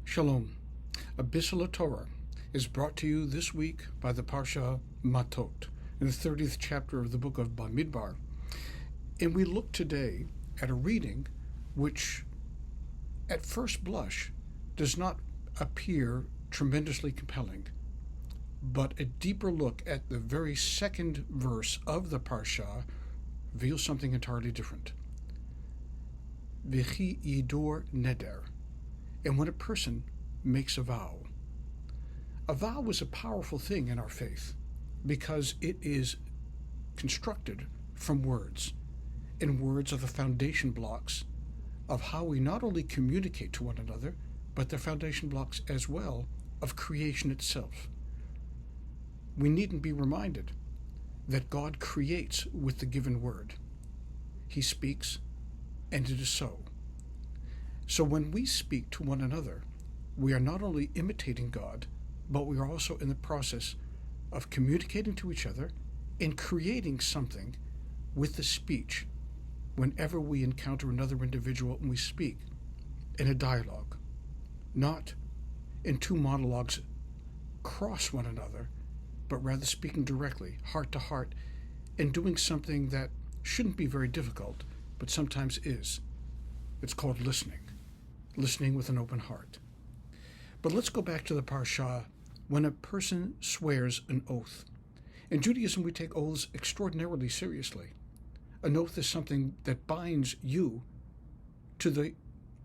Shalom. A Biselleh Torah is brought to you this week by the Parsha Mattot, in the 30th chapter of the book of Bamidbar. And we look today at a reading which, at first blush, does not appear tremendously compelling. But a deeper look at the very second verse of the Parsha reveals something entirely different. V'chi yidor neder. And when a person makes a vow is a powerful thing in our faith because it is constructed from words, and words are the foundation blocks of how we not only communicate to one another, but the foundation blocks as well of creation itself. We needn't be reminded that God creates with the given word. He speaks, and it is so. So when we speak to one another, we are not only imitating God, but we are also in the process of communicating to each other and creating something with the speech whenever we encounter another individual and we speak in a dialogue, not in two monologues cross one another, but rather speaking directly, heart to heart, and doing something that shouldn't be very difficult, but sometimes is. It's called listening with an open heart. But let's go back to the Parsha when a person swears an oath. In Judaism, we take oaths extraordinarily seriously. An oath is something that binds you to the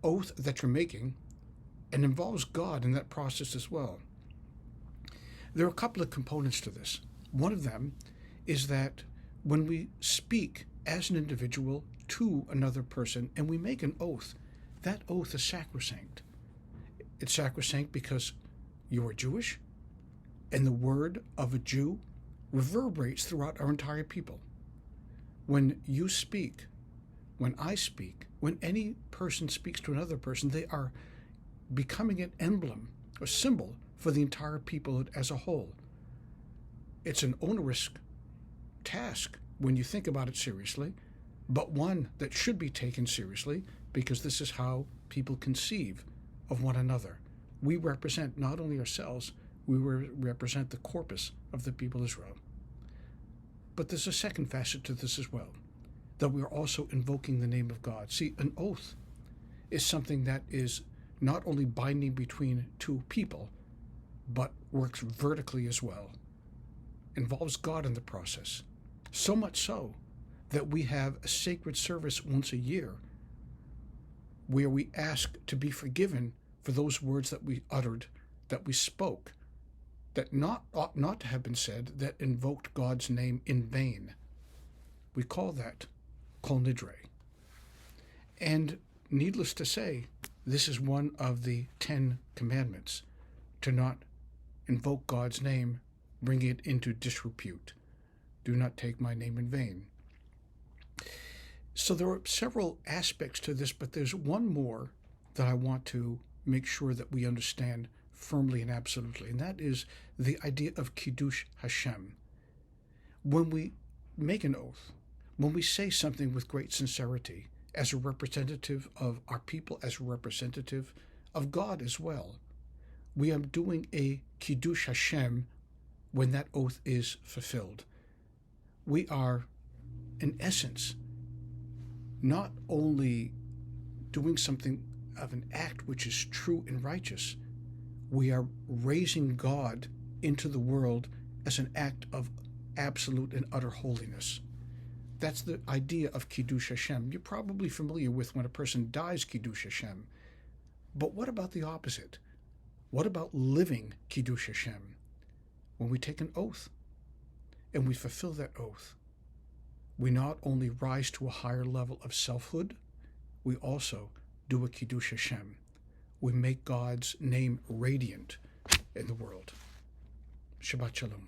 oath that you're making and involves God in that process as well. There are a couple of components to this. One of them is that when we speak as an individual to another person and we make an oath, that oath is sacrosanct. It's sacrosanct because you are Jewish, and the word of a Jew reverberates throughout our entire people. When you speak, when I speak, when any person speaks to another person, they are becoming an emblem, a symbol for the entire people as a whole. It's an onerous task when you think about it seriously, but one that should be taken seriously because this is how people conceive of one another. We represent not only ourselves, we represent the corpus of the people of Israel. But there's a second facet to this as well, that we are also invoking the name of God. See, an oath is something that is not only binding between two people, but works vertically as well, involves God in the process. So much so that we have a sacred service once a year where we ask to be forgiven for those words that we uttered, that we spoke, that ought not to have been said, that invoked God's name in vain. We call that kol nidre. And needless to say, this is one of the 10 commandments, to not invoke God's name, bring it into disrepute. Do not take my name in vain. So there are several aspects to this, but there's one more that I want to make sure that we understand firmly and absolutely, and that is the idea of Kiddush Hashem. When we make an oath, when we say something with great sincerity, as a representative of our people, as a representative of God as well, we are doing a Kiddush Hashem when that oath is fulfilled. We are, in essence, not only doing something of an act which is true and righteous, we are raising God into the world as an act of absolute and utter holiness. That's the idea of Kiddush Hashem. You're probably familiar with when a person dies Kiddush Hashem. But what about the opposite? What about living Kiddush Hashem? When we take an oath and we fulfill that oath, we not only rise to a higher level of selfhood, we also do a Kiddush Hashem. We make God's name radiant in the world. Shabbat Shalom.